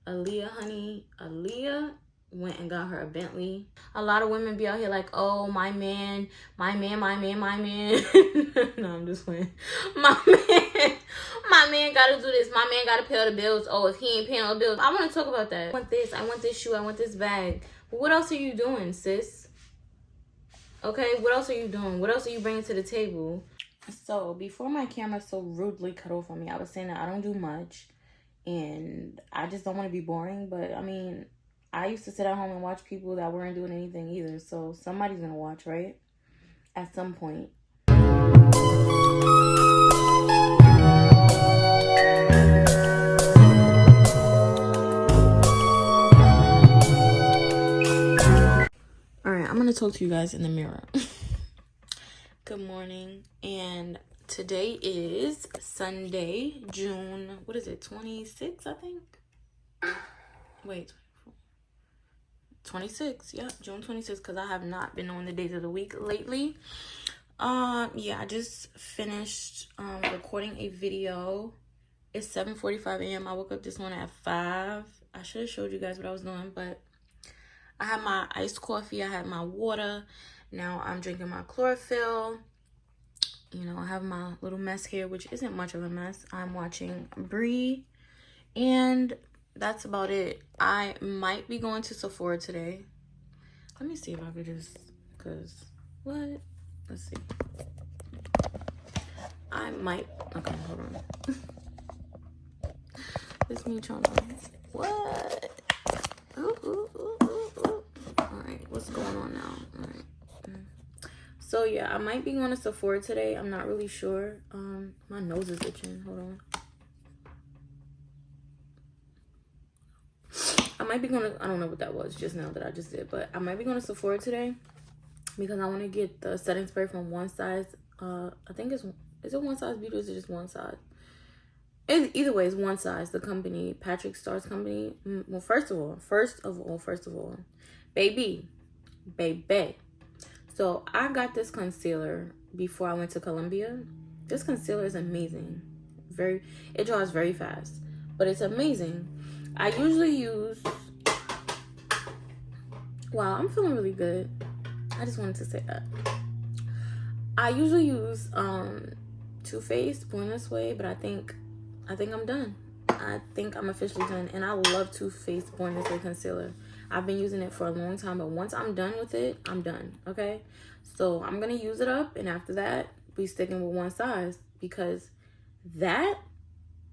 Aaliyah, honey. Aaliyah went and got her a Bentley. A lot of women be out here like, oh, my man. No, I'm just playing. My man gotta do this. My man gotta pay all the bills. Oh, if he ain't paying all the bills. I want to talk about that. I want this. I want this shoe. I want this bag. But what else are you doing, sis? Okay, what else are you doing? What else are you bringing to the table? So, before my camera so rudely cut off on me, I was saying that I don't do much. And I just don't want to be boring. But, I mean, I used to sit at home and watch people that weren't doing anything either. So, somebody's going to watch, right? At some point. Alright, I'm going to talk to you guys in the mirror. Good morning. And today is Sunday, June, what is it, 26, I think? Wait, 26, yeah, June 26, because I have not been knowing the days of the week lately. Yeah, I just finished recording a video. It's 7:45 a.m. I woke up this morning at 5. I should have showed you guys what I was doing, but I had my iced coffee, I had my water. Now I'm drinking my chlorophyll. You know, I have my little mess here, which isn't much of a mess. I'm watching Bree, and that's about it. I might be going to Sephora today. Let me see if I could just, because, what? Let's see. I might, okay, hold on. This me trying to, what? Ooh. All right, what's going on now? All right. So yeah, I might be going to Sephora today. I'm not really sure. My nose is itching. Hold on. I might be going to, I don't know what that was just now that I just did, but I might be going to Sephora today because I want to get the setting spray from One Size. I think is it One Size Beauty or is it just One Size? Either way, it's One Size, the company, Patrick Starr's company. Well, first of all, baby. So I got this concealer before I went to Colombia. This concealer is amazing. It dries very fast, but it's amazing. I usually use, wow, I'm feeling really good. I just wanted to say that. I usually use Too Faced Born This Way, but I think I'm done. I think I'm officially done, and I love Too Faced Born This Way concealer. I've been using it for a long time, but once I'm done with it, I'm done, okay? So I'm gonna use it up, and after that, be sticking with One Size, because that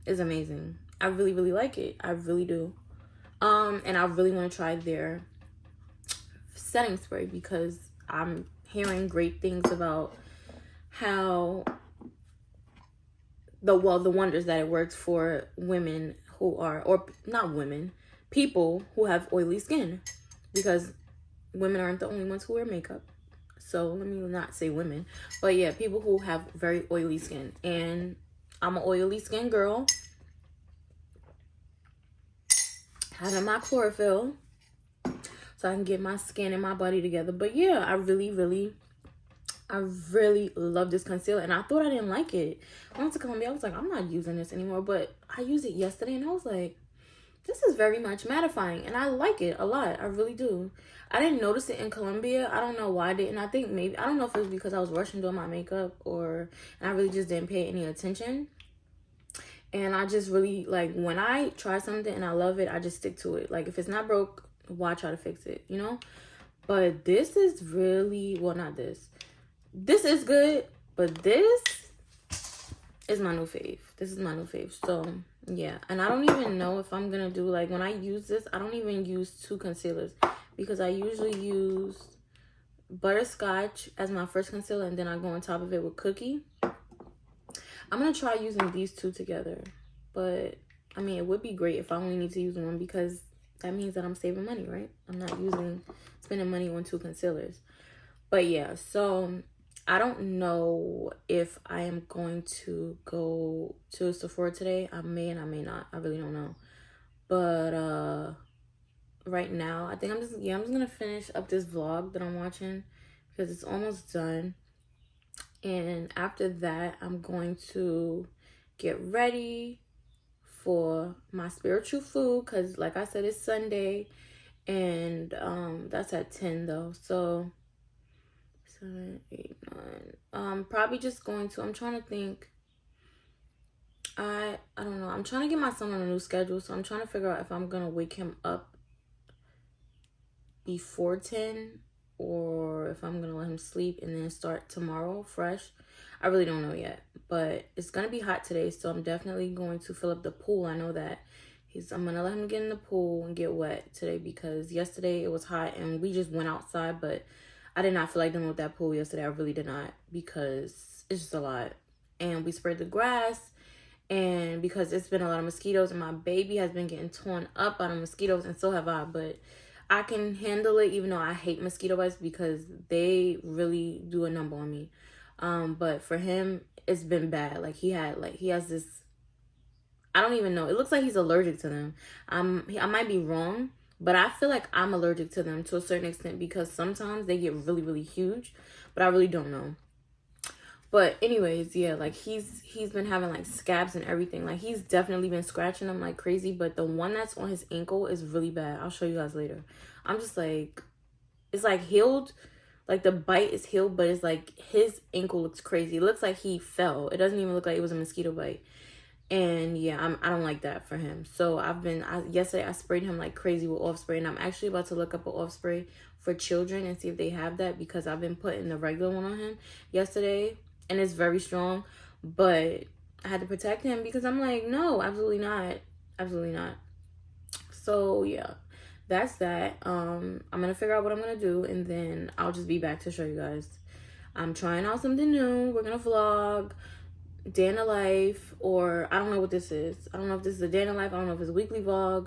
is amazing. I really, really like it. I really do. And I really want to try their setting spray because I'm hearing great things about how the wonders that it works for women who are, or not women, people who have oily skin, because women aren't the only ones who wear makeup. So let me not say women, but yeah, people who have very oily skin. And I'm an oily skin girl. Having my chlorophyll so I can get my skin and my body together. But yeah, I really love this concealer, and I thought I didn't like it. When I went to Colombia, I was like, I'm not using this anymore, but I used it yesterday and I was like, this is very much mattifying, and I like it a lot. I really do. I didn't notice it in Colombia. I don't know why I didn't. I think maybe, I don't know if it was because I was rushing doing my makeup, and I really just didn't pay any attention. And I just really, like, when I try something and I love it, I just stick to it. Like, if it's not broke, why try to fix it, you know? But this is really, well, not this. This is good, but this is my new fave. This is my new fave. So, yeah. And I don't even know if I'm going to do, like, when I use this, I don't even use 2 concealers. Because I usually use Butterscotch as my first concealer, and then I go on top of it with Cookie. I'm going to try using these 2 together. But, I mean, it would be great if I only need to use one, because that means that I'm saving money, right? I'm not spending money on 2 concealers. But, yeah, so I don't know if I am going to go to Sephora today. I may and I may not. I really don't know. But, right now, I think I'm just going to finish up this vlog that I'm watching, because it's almost done. And after that, I'm going to get ready for my spiritual food, because like I said, it's Sunday, and that's at 10 though. So 7, 8, 9. Probably just going to, I'm trying to think. I don't know. I'm trying to get my son on a new schedule, so I'm trying to figure out if I'm gonna wake him up before 10 or if I'm gonna let him sleep and then start tomorrow fresh. I really don't know yet, but it's gonna be hot today, so I'm definitely going to fill up the pool. I know that I'm gonna let him get in the pool and get wet today, because yesterday it was hot and we just went outside, but I did not feel like dealing with that pool yesterday. I really did not, because it's just a lot. And we sprayed the grass, and because it's been a lot of mosquitoes, and my baby has been getting torn up by the mosquitoes, and so have I, but I can handle it, even though I hate mosquito bites, because they really do a number on me. But for him, it's been bad. Like he has this, I don't even know. It looks like he's allergic to them. I might be wrong, but I feel like I'm allergic to them to a certain extent, because sometimes they get really, really huge, but I really don't know. But anyways, yeah, like he's been having like scabs and everything. Like he's definitely been scratching them like crazy, but the one that's on his ankle is really bad. I'll show you guys later. I'm just like, it's like healed. Like the bite is healed, but it's like his ankle looks crazy. It looks like he fell. It doesn't even look like it was a mosquito bite. And yeah, I don't like that for him. So yesterday I sprayed him like crazy with off spray, and I'm actually about to look up an off spray for children and see if they have that, because I've been putting the regular one on him yesterday, and it's very strong, but I had to protect him because I'm like, no, absolutely not. Absolutely not. So yeah, that's that. I'm gonna figure out what I'm gonna do, and then I'll just be back to show you guys. I'm trying out something new. We're gonna vlog day in the life, or I don't know what this is. I don't know if this is a day in the life. I don't know if it's a weekly vlog.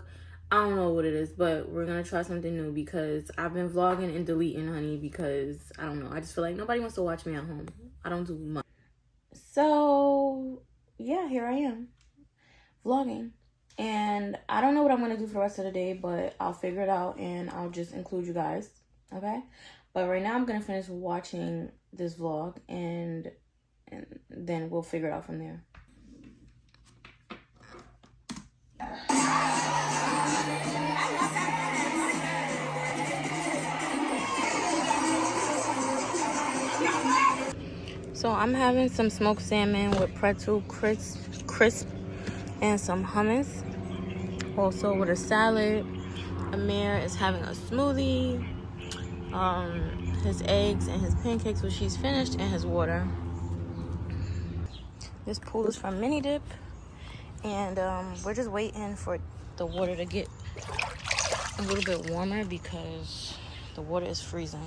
I don't know what it is, but we're gonna try something new, because I've been vlogging and deleting, honey, because I don't know. I just feel like nobody wants to watch me at home. I don't do much. So yeah, here I am vlogging, and I don't know what I'm gonna do for the rest of the day, but I'll figure it out and I'll just include you guys, okay? But right now I'm gonna finish watching this vlog, and then we'll figure it out from there. So I'm having some smoked salmon with pretzel crisp and some hummus, also with a salad. Amir is having a smoothie, his eggs and his pancakes, which he's finished, and his water. This pool is from Mini Dip, and we're just waiting for the water to get a little bit warmer, because the water is freezing.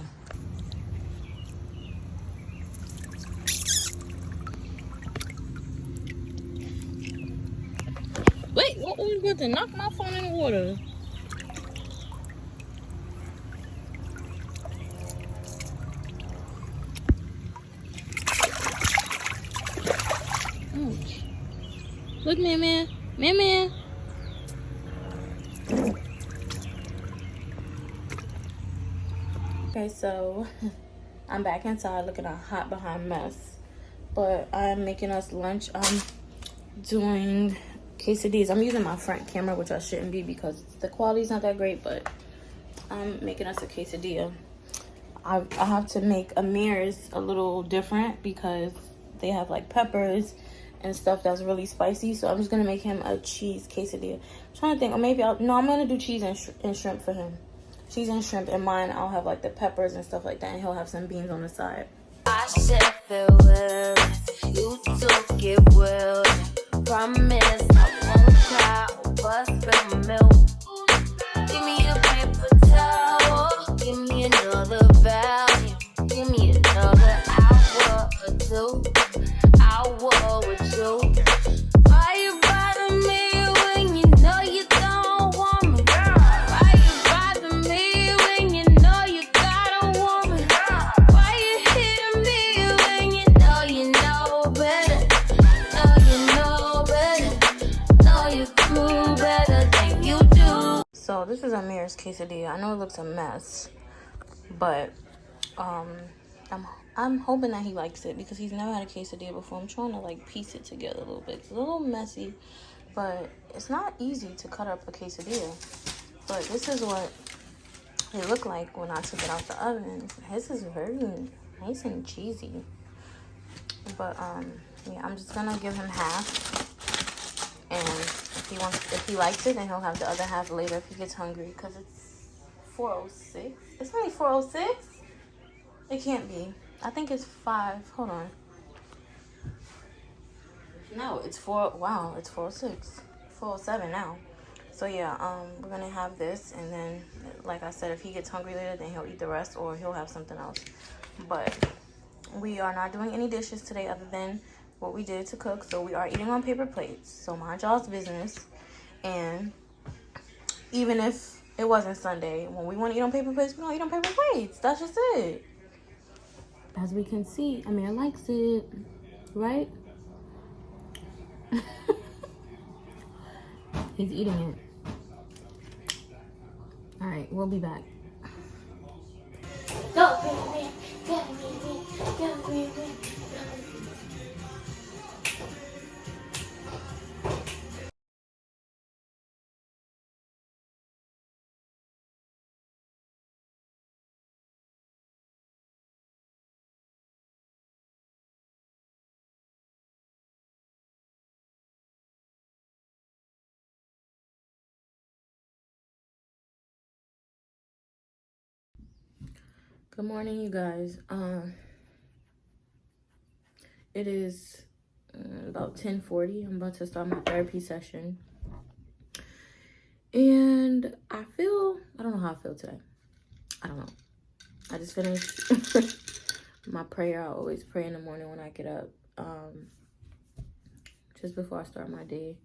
Wait, what was going to knock my phone in the water? Ouch. Look, man. Okay, so I'm back inside looking a hot behind mess, but I'm making us lunch. I'm doing quesadillas. I'm using my front camera, which I shouldn't be because the quality's not that great, but I'm making us a quesadilla. I have to make Amir's a little different because they have like peppers and stuff that's really spicy, so I'm just gonna make him a cheese quesadilla. I'm trying to think, or maybe I'm gonna do cheese and shrimp for him. Cheese and shrimp, and mine I'll have like the peppers and stuff like that, and he'll have some beans on the side. I said farewell, you took it well. Promise I won't cry or spill milk. Give me a paper towel, give me another value, give me another hour or two. Hour with you. Why you bother me when you know you don't want me? Why you bother me when you know you got a woman? Why you hitting me when you know better? Know you do better than you do. So this is Amir's quesadilla. I know it looks a mess, but I'm hoping that he likes it because he's never had a quesadilla before. I'm trying to like piece it together a little bit. It's a little messy, But it's not easy to cut up a quesadilla. But this is what it looked like when I took it out the oven. This is very nice and cheesy. But yeah, I'm just gonna give him half. And if he likes it, then he'll have the other half later if he gets hungry. Because it's 4:06. It's only 4:06? It can't be. I think it's 5. Hold on. No, it's 4. Wow, it's 4:06. 4:07 now. So yeah, we're gonna have this, and then, like I said, if he gets hungry later, then he'll eat the rest, or he'll have something else. But we are not doing any dishes today other than what we did to cook. So we are eating on paper plates. So mind y'all's business. And even if it wasn't Sunday, when we want to eat on paper plates, we don't eat on paper plates. That's just it. As we can see, Amir likes it, right? He's eating it. All right, we'll be back. Go, baby, go, baby, go, baby, go. Good morning, you guys. It is about 10:40. I'm about to start my therapy session. And I don't know how I feel today. I don't know. I just finished my prayer. I always pray in the morning when I get up, just before I start my day.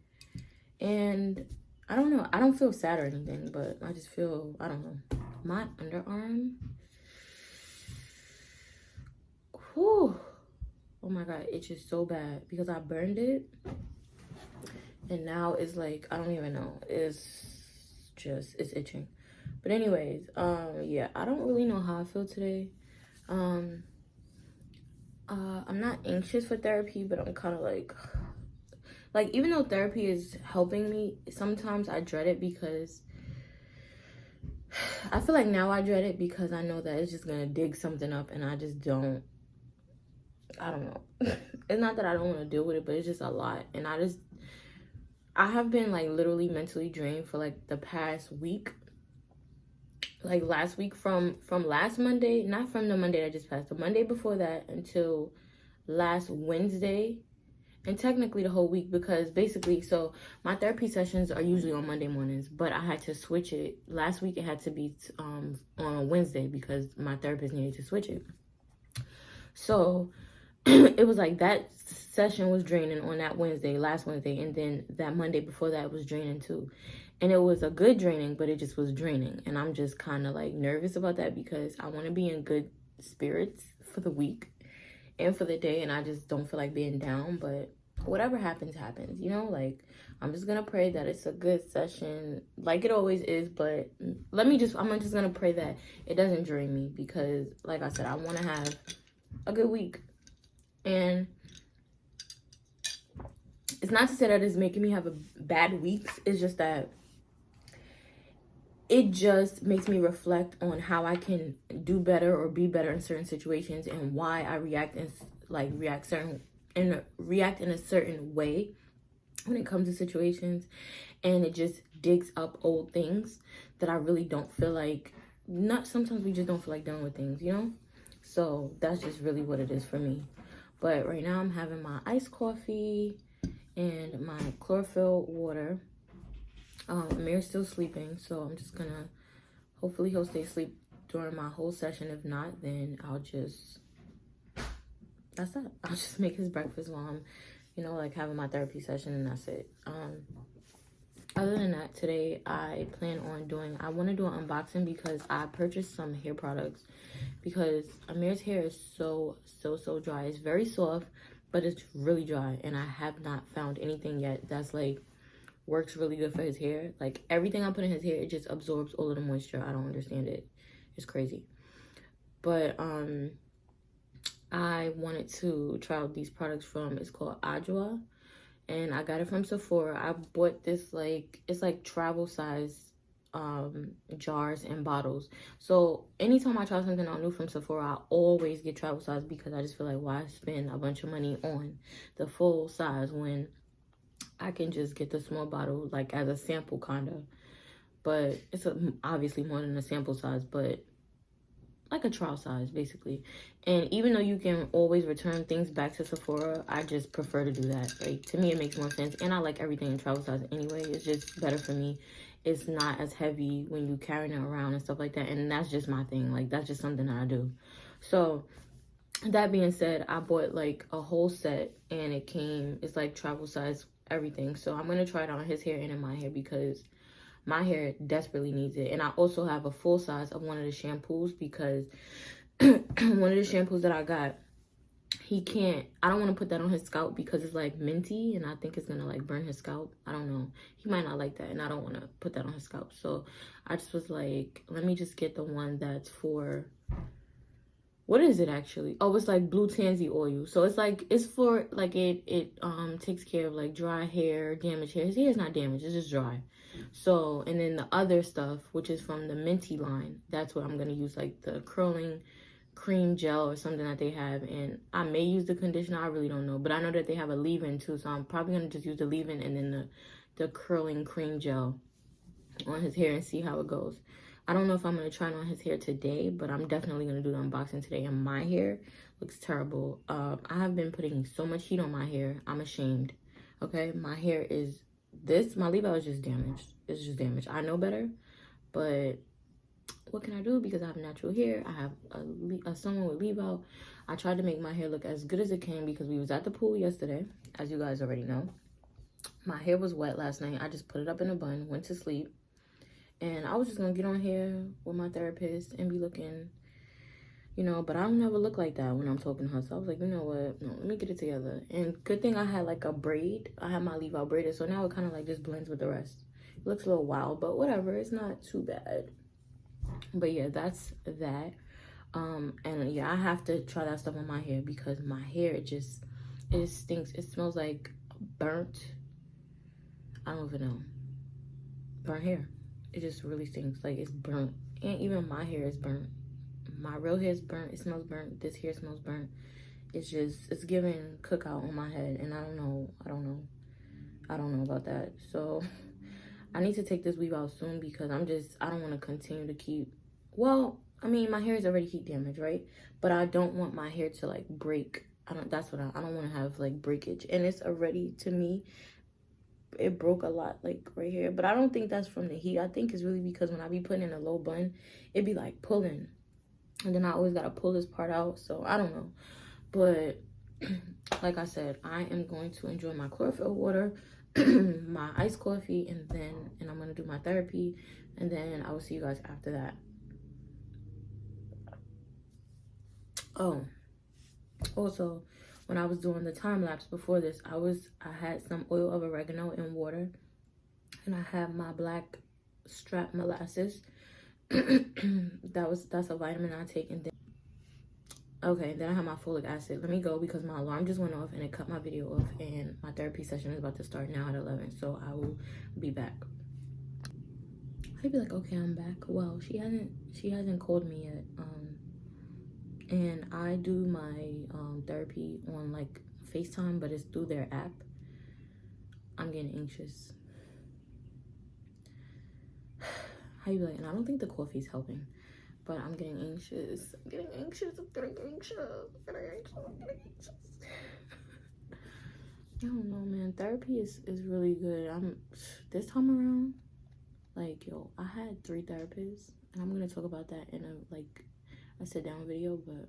And I don't know. I don't feel sad or anything, but I just feel, I don't know. My underarm. Whew. Oh my God, it itches so bad because I burned it. And now it's like, I don't even know. It's itching. But anyways, yeah, I don't really know how I feel today. I'm not anxious for therapy, but I'm kind of like, even though therapy is helping me, sometimes I dread it because I feel like now I dread it because I know that it's just gonna dig something up, and I don't know. It's not that I don't want to deal with it, but it's just a lot. And I have been like literally mentally drained for like the past week. Like last week from last Monday, not from the Monday that just passed, the Monday before that until last Wednesday, and technically the whole week, because basically, so my therapy sessions are usually on Monday mornings, but I had to switch it. Last week it had to be on Wednesday because my therapist needed to switch it. So it was like that session was draining on that last Wednesday, and then that Monday before that was draining too. And it was a good draining, but it just was draining. And I'm just kind of like nervous about that because I want to be in good spirits for the week and for the day. And I just don't feel like being down, but whatever happens, happens, you know? Like, I'm just going to pray that it's a good session like it always is. But I'm just going to pray that it doesn't drain me because, like I said, I want to have a good week. And it's not to say that it's making me have a bad weeks. It's just that it just makes me reflect on how I can do better or be better in certain situations, and why I react in a certain way when it comes to situations. And it just digs up old things that I really don't feel like, sometimes we just don't feel like dealing with things, you know? So that's just really what it is for me. But right now I'm having my iced coffee and my chlorophyll water. Amir's still sleeping, so I'm just gonna, hopefully he'll stay asleep during my whole session. If not, then that's that. I'll just make his breakfast while I'm, like having my therapy session, and that's it. Other than that, today I want to do an unboxing because I purchased some hair products because Amir's hair is so dry. It's very soft, but it's really dry, and I have not found anything yet that's like works really good for his hair. Like everything I put in his hair, it just absorbs all of the moisture. I don't understand it. It's crazy. But I wanted to try out these products it's called Adwoa, and I got it from Sephora. I bought this, like, it's like travel size jars and bottles. So anytime I try something out new from Sephora, I always get travel size, because I just feel like, why spend a bunch of money on the full size when I can just get the small bottle, like, as a sample, kind of. But it's obviously more than a sample size, but like a trial size, basically. And even though you can always return things back to Sephora, I just prefer to do that. Like, to me, it makes more sense. And I like everything in travel size anyway. It's just better for me. It's not as heavy when you carrying it around and stuff like that. And that's just my thing. Like, that's just something that I do. So, that being said, I bought, like, a whole set. And it's, like, travel size everything. So, I'm going to try it on his hair and in my hair, because my hair desperately needs it. And I also have a full size of one of the shampoos, because one of the shampoos that I got, I don't want to put that on his scalp because it's like minty, and I think it's gonna like burn his scalp. I don't know. He might not like that, and I don't want to put that on his scalp. So I just was like, let me just get the one that's for, what is it actually? Oh, it's like blue tansy oil. So it's like, it's for like, it takes care of like dry hair, damaged hair. His hair is not damaged, it's just dry. So, and then the other stuff, which is from the Minty line, that's what I'm gonna use, like the curling cream gel or something that they have. And I may use the conditioner, I really don't know, but I know that they have a leave-in too, so I'm probably gonna just use the leave-in and then the curling cream gel on his hair and see how it goes. I don't know if I'm going to try it on his hair today, but I'm definitely going to do the unboxing today. And my hair looks terrible. I have been putting so much heat on my hair. I'm ashamed. Okay, my hair is my leave-out is just damaged. It's just damaged. I know better, but what can I do? Because I have natural hair. I have someone with leave-out. I tried to make my hair look as good as it can, because we was at the pool yesterday, as you guys already know. My hair was wet last night. I just put it up in a bun, went to sleep. And I was just going to get on here with my therapist and be looking, you know, but I don't never look like that when I'm talking to her. So I was like, you know what? No, let me get it together. And good thing I had like a braid. I had my leave-out braided. So now it kind of like just blends with the rest. It looks a little wild, but whatever. It's not too bad. But yeah, that's that. And yeah, I have to try that stuff on my hair, because my hair, it stinks. It smells like burnt. I don't even know. Burnt hair. It just really stinks. Like, it's burnt. And even my hair is burnt. My real hair is burnt. It smells burnt. This hair smells burnt. It's giving cookout on my head. And I don't know about that. So I need to take this weave out soon, because I don't want to continue to keep, well, I mean, my hair is already heat damaged, right? But I don't want my hair to like break. I don't want to have like breakage. And it's already, to me, it broke a lot, like right here. But I don't think that's from the heat. I think it's really because when I be putting in a low bun, it be like pulling, and then I always gotta pull this part out. So I don't know, but like I said, I am going to enjoy my chlorophyll water, my iced coffee, and I'm gonna do my therapy, and then I will see you guys after that. Oh, also, when I was doing the time lapse before this, I had some oil of oregano in water, and I had my black strap molasses. That's a vitamin I take. And then I have my folic acid. Let me go, because my alarm just went off and it cut my video off, and my therapy session is about to start now at 11, so I will be back. I'd be like, okay, I'm back. Well, she hasn't called me yet. And I do my therapy on like FaceTime, but it's through their app. I'm getting anxious. How you like? And I don't think the coffee's helping, but I'm getting anxious. I'm getting anxious. I don't know, man. Therapy is really good. This time around, like, yo, I had 3 therapists, and I'm gonna talk about that in a sit down video, but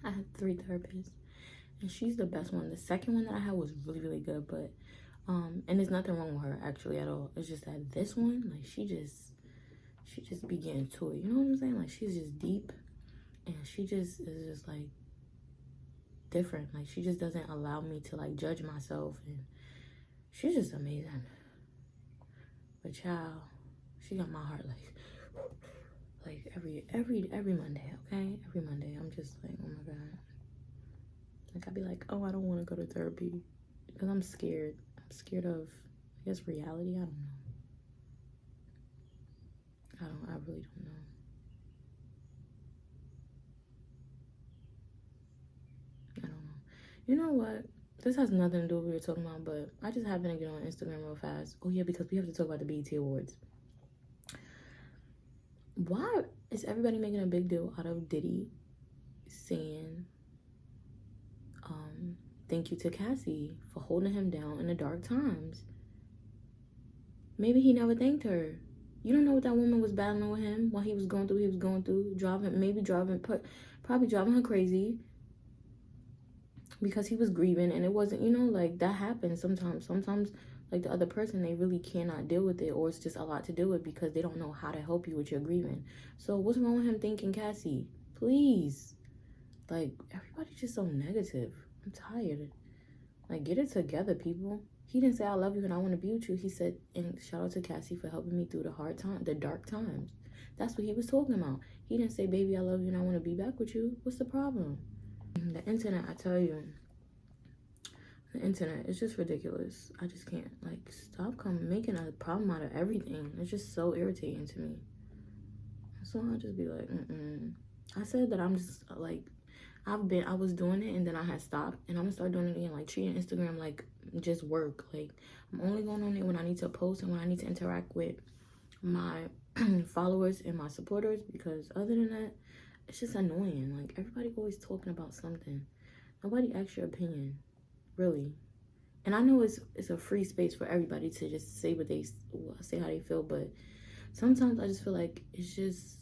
I had 3 therapists, and she's the best one. The second one that I had was really good, but and there's nothing wrong with her actually at all. It's just that this one, like, she just be getting to it, you know what I'm saying? Like, she's just deep, and she just is just like different. Like, she just doesn't allow me to like judge myself, and she's just amazing. But child, she got my heart like every Monday, okay? Every Monday, I'm just like, oh my God. Like, I'd be like, oh, I don't want to go to therapy. because I'm scared. I'm scared of, I guess, reality. I really don't know. I don't know. You know what? This has nothing to do with what we were talking about, but I just happened to get on Instagram real fast. Oh yeah, because we have to talk about the BET Awards. Why is everybody making a big deal out of Diddy saying thank you to Cassie for holding him down in the dark times? Maybe he never thanked her. You don't know what that woman was battling with him while he was going through. Probably driving her crazy because he was grieving, and it wasn't, you know, like, that happens sometimes. Like, the other person, they really cannot deal with it, or it's just a lot to deal with because they don't know how to help you with your grieving. So what's wrong with him thanking Cassie? Please. Like, everybody's just so negative. I'm tired. Like, get it together, people. He didn't say I love you and I want to be with you. He said, and shout out to Cassie for helping me through the dark times. That's what he was talking about. He didn't say, baby, I love you and I want to be back with you. What's the problem? The internet, I tell you, the internet is just ridiculous. I just can't. Like, stop making a problem out of everything. It's just so irritating to me. So I'll just be like, I said that I'm just, like, I was doing it and then I had stopped, and I'm gonna start doing it again, like treating Instagram like just work. Like, I'm only going on it when I need to post and when I need to interact with my followers and my supporters, because other than that, it's just annoying. Like, everybody always talking about something. Nobody asks your opinion, really. And I know it's a free space for everybody to just say how they feel, but sometimes I just feel like it's just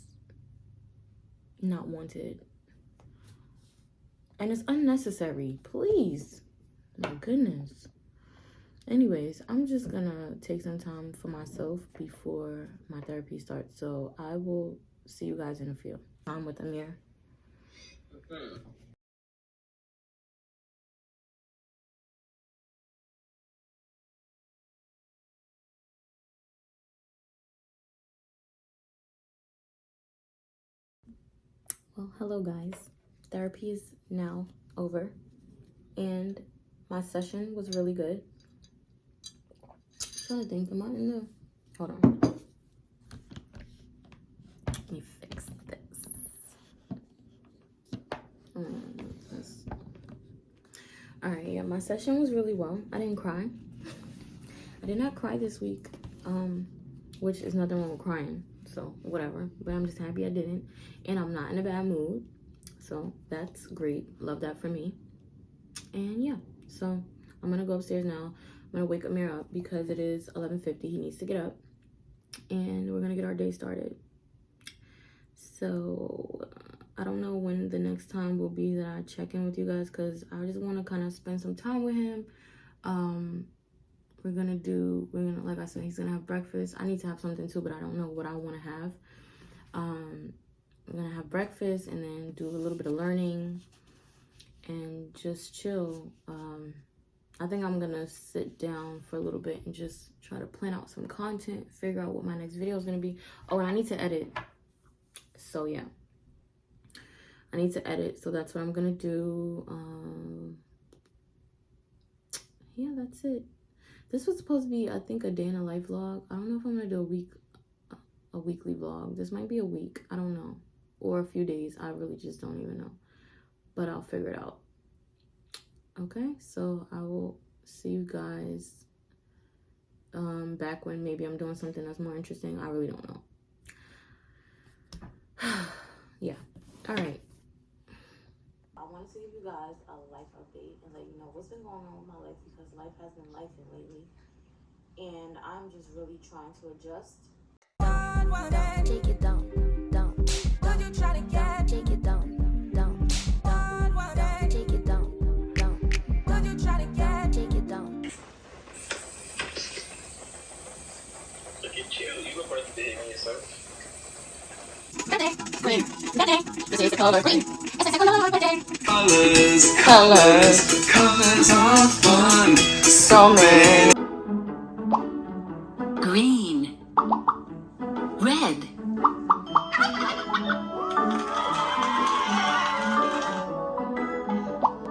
not wanted. And it's unnecessary. Please. My goodness. Anyways, I'm just gonna take some time for myself before my therapy starts. So I will see you guys in a few. I'm with Amir. Well, hello guys. Therapy is now over. And my session was really good. I'm trying to think, am I in the... Hold on. Let me fix this. Alright, yeah, my session was really well. I didn't cry. I did not cry this week, which is nothing wrong with crying, so whatever. But I'm just happy I didn't, and I'm not in a bad mood, so that's great. Love that for me. And yeah, so I'm gonna go upstairs now. I'm gonna wake Amir up because it is 11:50. He needs to get up, and we're gonna get our day started. So I don't know when the next time will be that I check in with you guys, because I just want to kind of spend some time with him. We're gonna, like I said, he's gonna have breakfast. I need to have something too, but I don't know what I want to have. We're gonna have breakfast and then do a little bit of learning and just chill. I think I'm gonna sit down for a little bit and just try to plan out some content, figure out what my next video is gonna be. Oh, and I need to edit. So yeah, I need to edit. So that's what I'm gonna do. Yeah, that's it. This was supposed to be, I think, a day in a life vlog. I don't know if I'm gonna do a weekly vlog. This might be a week. I don't know, or a few days. I really just don't even know, but I'll figure it out. Okay, so I will see you guys back when maybe I'm doing something that's more interesting. I really don't know. Yeah. All right. I wanted to give you guys a life update and let you know what's been going on with my life, because life has been lifing lately, and I'm just really trying to adjust. Take it down. Would you try to get? Take it down. Take it down. Would you try to get? Take it down. Look at you. You look pretty big on yourself. Queen. This is the color queen. Colors are fun. So many. Green. Red.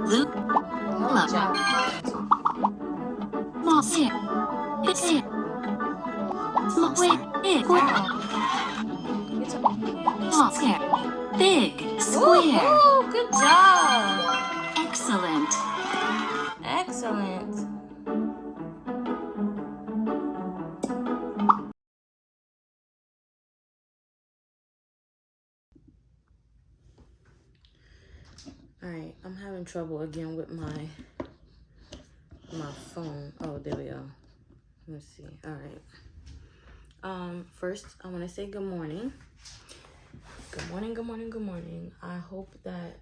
Blue. Yellow. Big, square. Oh, good job. Excellent. Excellent. Alright, I'm having trouble again with my phone. Oh, there we go. Let's see. Alright. First I want to say good morning. Good morning, good morning, good morning. I hope that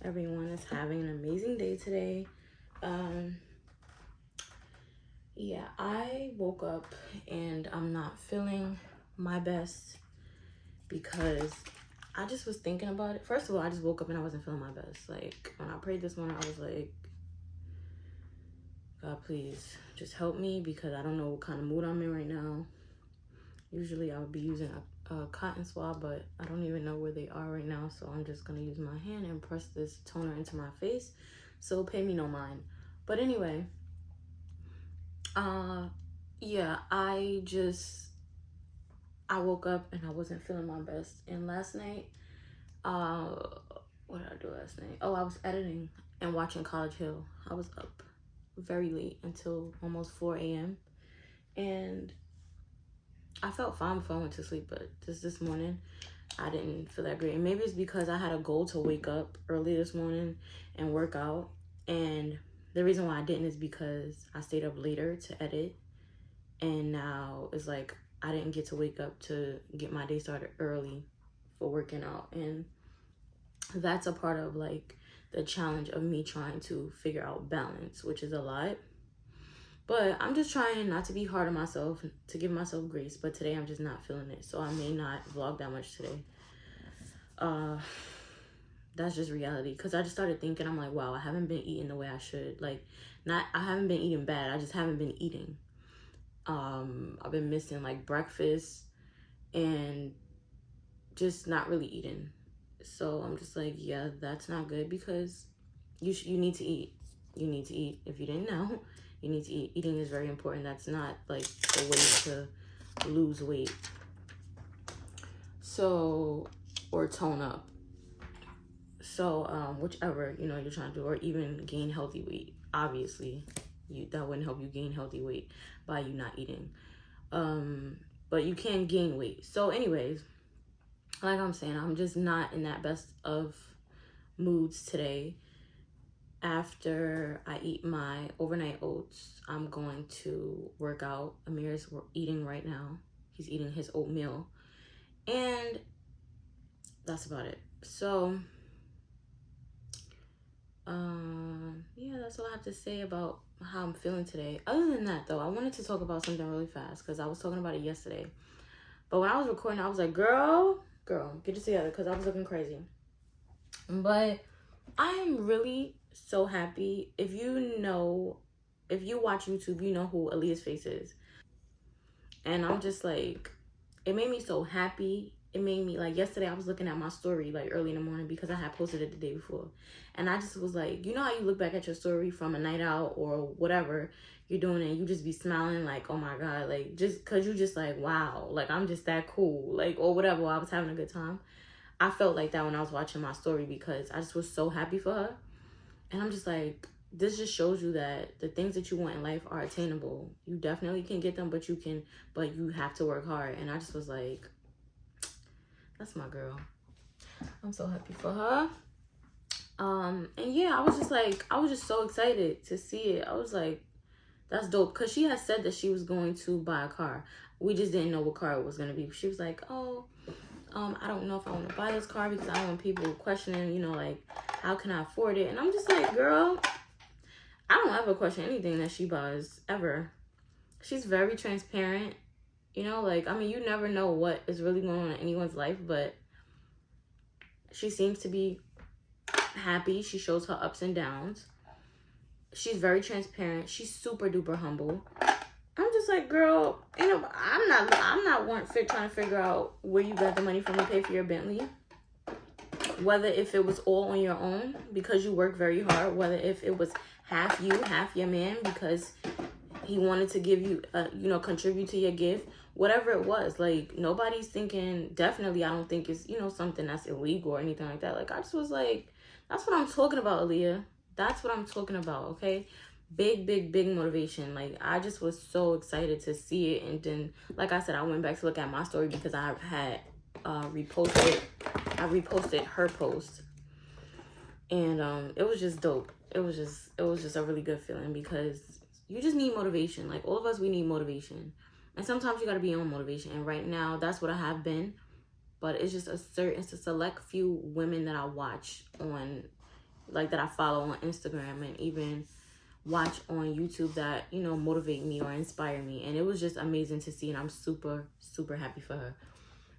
everyone is having an amazing day today. Yeah, I woke up and I'm not feeling my best because I just was thinking about it. First of all, I just woke up and I wasn't feeling my best. Like, when I prayed this morning, I was like, God, please just help me because I don't know what kind of mood I'm in right now. Usually I would be using a cotton swab, but I don't even know where they are right now. So I'm just going to use my hand and press this toner into my face. So pay me no mind. But anyway, yeah, I woke up and I wasn't feeling my best. And last night, what did I do last night? Oh, I was editing and watching College Hill. I was up very late until almost 4 a.m. And I felt fine before I went to sleep, but this morning, I didn't feel that great. And maybe it's because I had a goal to wake up early this morning and work out. And the reason why I didn't is because I stayed up later to edit. And now it's like I didn't get to wake up to get my day started early for working out. And that's a part of like the challenge of me trying to figure out balance, which is a lot. But I'm just trying not to be hard on myself, to give myself grace. But today I'm just not feeling it. So I may not vlog that much today. That's just reality. Because I just started thinking, I'm like, wow, I haven't been eating the way I should. Like, I haven't been eating bad. I just haven't been eating. I've been missing like breakfast and just not really eating. So I'm just like, yeah, that's not good because you need to eat. You need to eat. If you didn't know, you need to eat. Eating is very important. That's not like the way to lose weight. So, or tone up. So, whichever, you're trying to do, or even gain healthy weight. Obviously, that wouldn't help you gain healthy weight by you not eating. But you can gain weight. So anyways, like I'm saying, I'm just not in that best of moods today. After I eat my overnight oats, I'm going to work out. Amir's eating right now. He's eating his oatmeal. And that's about it. So, yeah, that's all I have to say about how I'm feeling today. Other than that, though, I wanted to talk about something really fast because I was talking about it yesterday. But when I was recording, I was like, girl, get it together because I was looking crazy. But I'm really so happy. If you watch YouTube, you know who Aaliyah's face is. And I'm just like, it made me so happy. It made me, like, yesterday I was looking at my story, like, early in the morning because I had posted it the day before. And I just was like, you know how you look back at your story from a night out or whatever you're doing and you just be smiling like, oh my God, like, just because you just like, wow, like, I'm just that cool, like, or whatever, I was having a good time. I felt like that when I was watching my story because I just was so happy for her. And I'm just like, this just shows you that the things that you want in life are attainable. You definitely can get them, but you have to work hard. And I just was like, that's my girl. I'm so happy for her. And yeah, I was just so excited to see it. I was like, that's dope. Because she had said that she was going to buy a car. We just didn't know what car it was going to be. She was like, oh, I don't know if I want to buy this car because I don't want people questioning, like, how can I afford it? And I'm just like, girl, I don't ever question anything that she buys, ever. She's very transparent, like, I mean, you never know what is really going on in anyone's life, but she seems to be happy. She shows her ups and downs. She's very transparent. She's super duper humble. I'm just like, girl, I'm not trying to figure out where you got the money from to pay for your Bentley. Whether if it was all on your own because you work very hard, whether if it was half you, half your man because he wanted to give you, contribute to your gift, whatever it was. Like, nobody's thinking, definitely I don't think it's, something that's illegal or anything like that. Like, I just was like, that's what I'm talking about, Aaliyah. That's what I'm talking about, okay? Big, big, big motivation. Like, I just was so excited to see it. And then, like I said, I went back to look at my story because I had reposted her post. And it was just dope. It was just a really good feeling because you just need motivation. Like, all of us, we need motivation. And sometimes you got to be on motivation. And right now, that's what I have been. But it's just it's a select few women that I watch on, like, that I follow on Instagram and even watch on YouTube that, motivate me or inspire me. And it was just amazing to see. And I'm super, super happy for her.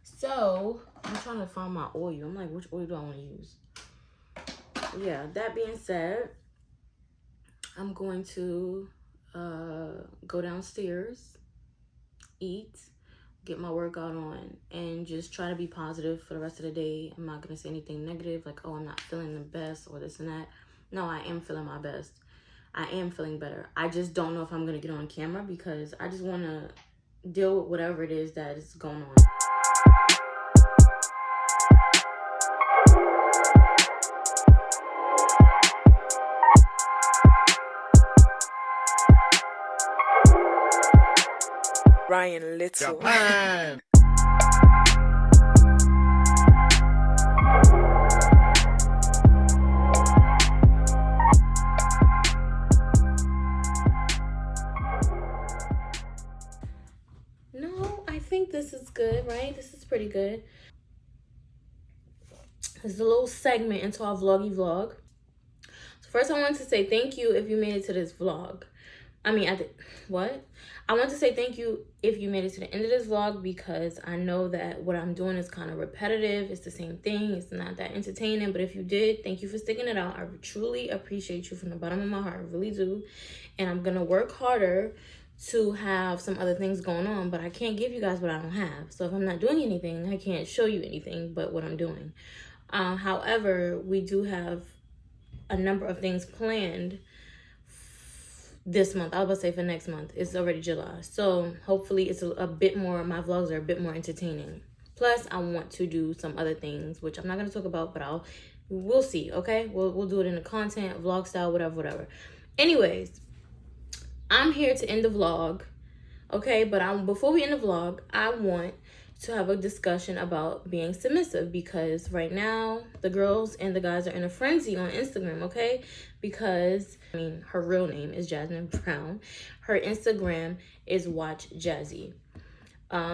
So, I'm trying to find my oil. I'm like, which oil do I want to use? Yeah, that being said, I'm going to go downstairs, eat, get my workout on, and just try to be positive for the rest of the day. I'm not going to say anything negative, like, oh, I'm not feeling the best or this and that. No, I am feeling my best. I am feeling better. I just don't know if I'm going to get on camera because I just want to deal with whatever it is that is going on. Ryan Little. Japan. No, I think this is good, right? This is pretty good. This is a little segment into our vloggy vlog. So first I want to say thank you if you made it to this vlog. I want to say thank you if you made it to the end of this vlog because I know that what I'm doing is kind of repetitive. It's the same thing. It's not that entertaining. But if you did, thank you for sticking it out. I truly appreciate you from the bottom of my heart. I really do. And I'm going to work harder to have some other things going on. But I can't give you guys what I don't have. So if I'm not doing anything, I can't show you anything but what I'm doing. However, we do have a number of things planned this month. I was about to say for next month. It's already July. So hopefully it's a bit more, my vlogs are a bit more entertaining. Plus, I want to do some other things, which I'm not going to talk about, but we'll see, okay? We'll do it in the content, vlog style, whatever. Anyways, I'm here to end the vlog, okay? But before we end the vlog, I want to have a discussion about being submissive because right now the girls and the guys are in a frenzy on Instagram, okay? Because her real name is Jasmine Brown. Her Instagram is Watch Jazzy.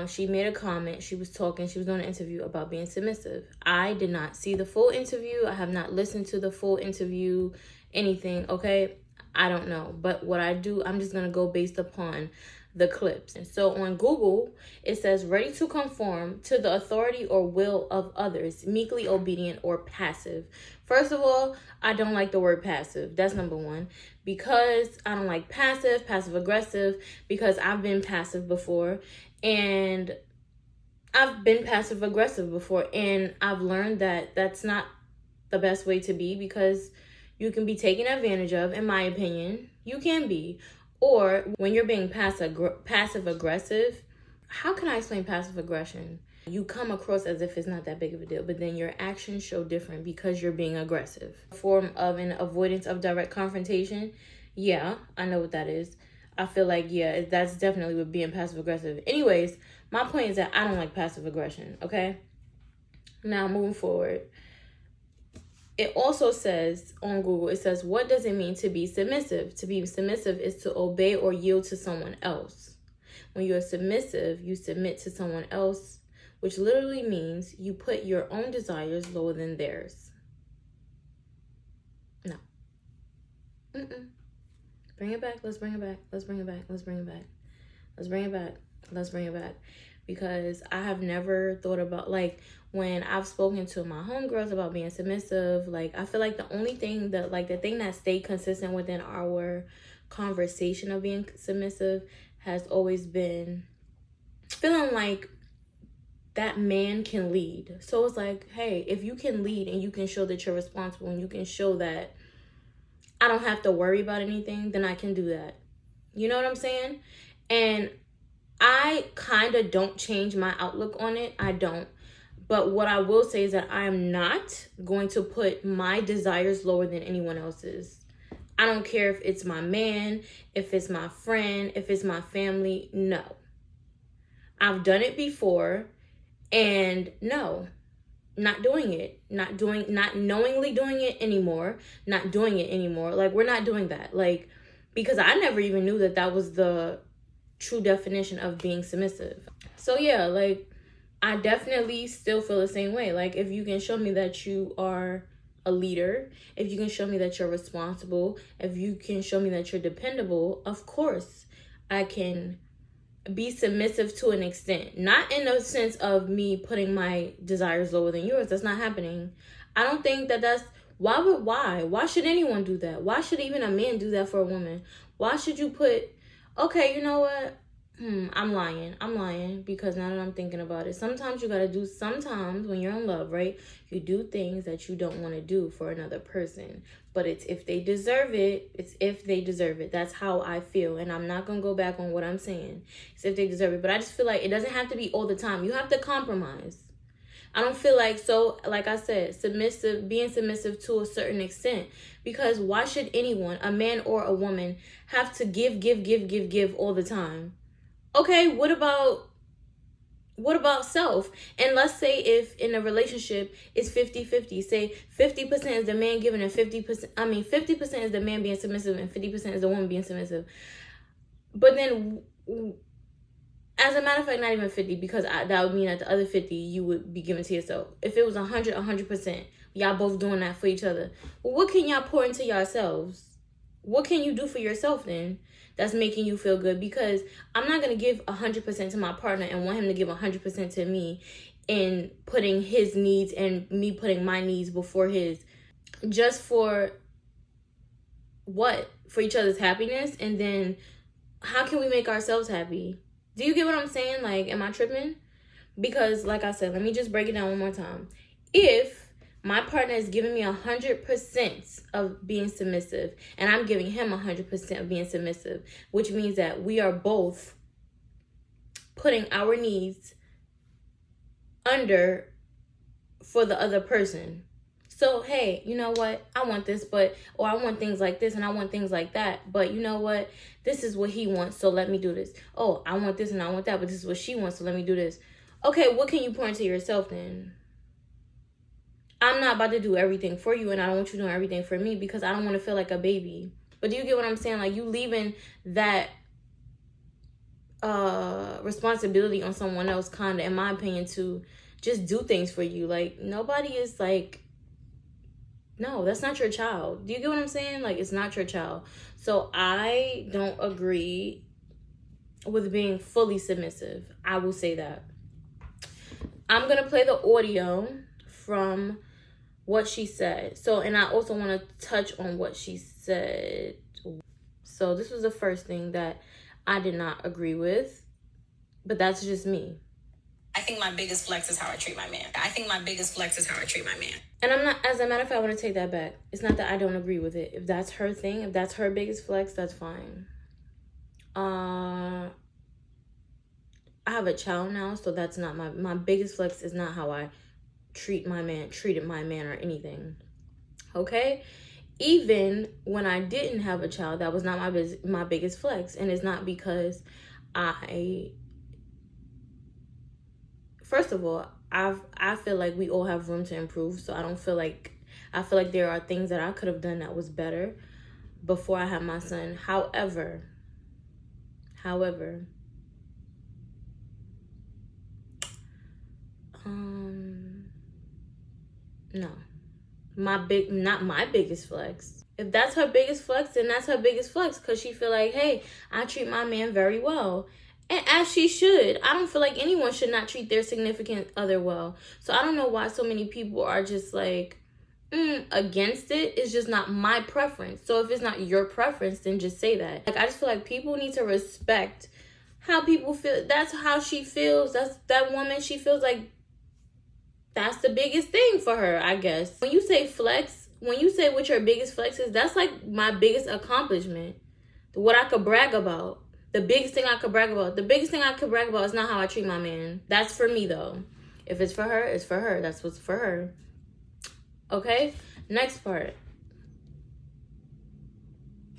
She made a comment. She was doing an interview about being submissive. I did not see the full interview. I have not listened to the full interview, anything, okay? I don't know. But what I do, I'm just going to go based upon the clips. And so on Google, it says ready to conform to the authority or will of others, meekly obedient or passive. First of all, I don't like the word passive. That's number one. Because I don't like passive aggressive, because I've been passive before and I've been passive aggressive before, and I've learned that that's not the best way to be because you can be taken advantage of, in my opinion. You can be. Or when you're being passive aggressive, how can I explain passive aggression? You come across as if it's not that big of a deal, but then your actions show different because you're being aggressive. A form of an avoidance of direct confrontation. Yeah, I know what that is. I feel like, yeah, that's definitely what being passive aggressive. Anyways, my point is that I don't like passive aggression, okay? Now, moving forward. It also says on Google, it says, what does it mean to be submissive? To be submissive is to obey or yield to someone else. When you're submissive, you submit to someone else, which literally means you put your own desires lower than theirs. No. Bring it back. Let's bring it back. Let's bring it back. Let's bring it back. Let's bring it back. Let's bring it back. Because I have never thought about, like, when I've spoken to my homegirls about being submissive, like, I feel like the only thing that, like, the thing that stayed consistent within our conversation of being submissive has always been feeling like that man can lead. So it's like, hey, if you can lead and you can show that you're responsible and you can show that I don't have to worry about anything, then I can do that. You know what I'm saying? And I kind of don't change my outlook on it. I don't. But what I will say is that I am not going to put my desires lower than anyone else's. I don't care if it's my man, if it's my friend, if it's my family. No. I've done it before, and no, not doing it. Not knowingly doing it anymore. Not doing it anymore. Like, we're not doing that. Like, because I never even knew that that was the true definition of being submissive. So yeah, like, I definitely still feel the same way. Like, if you can show me that you are a leader, if you can show me that you're responsible, if you can show me that you're dependable, of course I can be submissive to an extent. Not in the sense of me putting my desires lower than yours. That's not happening. I don't think that that's... Why should anyone do that? Why should even a man do that for a woman? Why should you put... Okay, you know what? I'm lying because now that I'm thinking about it, sometimes you gotta do, sometimes when you're in love, right, you do things that you don't want to do for another person, but it's if they deserve it. That's how I feel, and I'm not gonna go back on what I'm saying. It's if they deserve it, but I just feel like it doesn't have to be all the time. You have to compromise. I don't feel like, so like I said, being submissive to a certain extent, because why should anyone, a man or a woman, have to give all the time? Okay, what about self? And let's say if in a relationship it's 50-50, say 50% is the man giving and 50% is the man being submissive and 50% is the woman being submissive. But then, as a matter of fact, not even 50, because that would mean that the other 50 you would be giving to yourself. If it was 100%, y'all both doing that for each other. Well, what can y'all pour into yourselves? What can you do for yourself then that's making you feel good? Because I'm not going to give 100% to my partner and want him to give 100% to me, and putting his needs and me putting my needs before his, just for what? For each other's happiness. And then how can we make ourselves happy? Do you get what I'm saying? Like, am I tripping? Because like I said, let me just break it down one more time. If my partner is giving me 100% of being submissive, and I'm giving him 100% of being submissive, which means that we are both putting our needs under for the other person. So, hey, you know what? I want this, or I want things like this and I want things like that. But you know what? This is what he wants, so let me do this. Oh, I want this and I want that, but this is what she wants, so let me do this. Okay, what can you pour into yourself then? I'm not about to do everything for you, and I don't want you doing everything for me, because I don't want to feel like a baby. But do you get what I'm saying? Like, you leaving that responsibility on someone else, kind of, in my opinion, to just do things for you. Like, nobody is like, no, that's not your child. Do you get what I'm saying? Like, it's not your child. So I don't agree with being fully submissive. I will say that. I'm going to play the audio from what she said. So, and I also want to touch on what she said. So this was the first thing that I did not agree with, but that's just me. I think my biggest flex is how I treat my man. And I'm not, as a matter of fact, I want to take that back. It's not that I don't agree with it. If that's her thing, if that's her biggest flex, that's fine. I have a child now, so that's not my biggest flex is not how I treated my man or anything. Okay? Even when I didn't have a child, that was not my biggest flex. And it's not because first of all, I feel like we all have room to improve. So I feel like there are things that I could have done that was better before I had my son. However, no. Not my biggest flex. If that's her biggest flex, then that's her biggest flex, because she feel like, hey, I treat my man very well. And as she should. I don't feel like anyone should not treat their significant other well. So I don't know why so many people are just like against it. It's just not my preference. So if it's not your preference, then just say that. Like, I just feel like people need to respect how people feel. That's how she feels. That's that woman. She feels like that's the biggest thing for her, I guess. When you say flex, when you say what your biggest flex is, that's like my biggest accomplishment. What I could brag about. The biggest thing I could brag about is not how I treat my man. That's for me, though. If it's for her, it's for her. That's what's for her. Okay? Next part.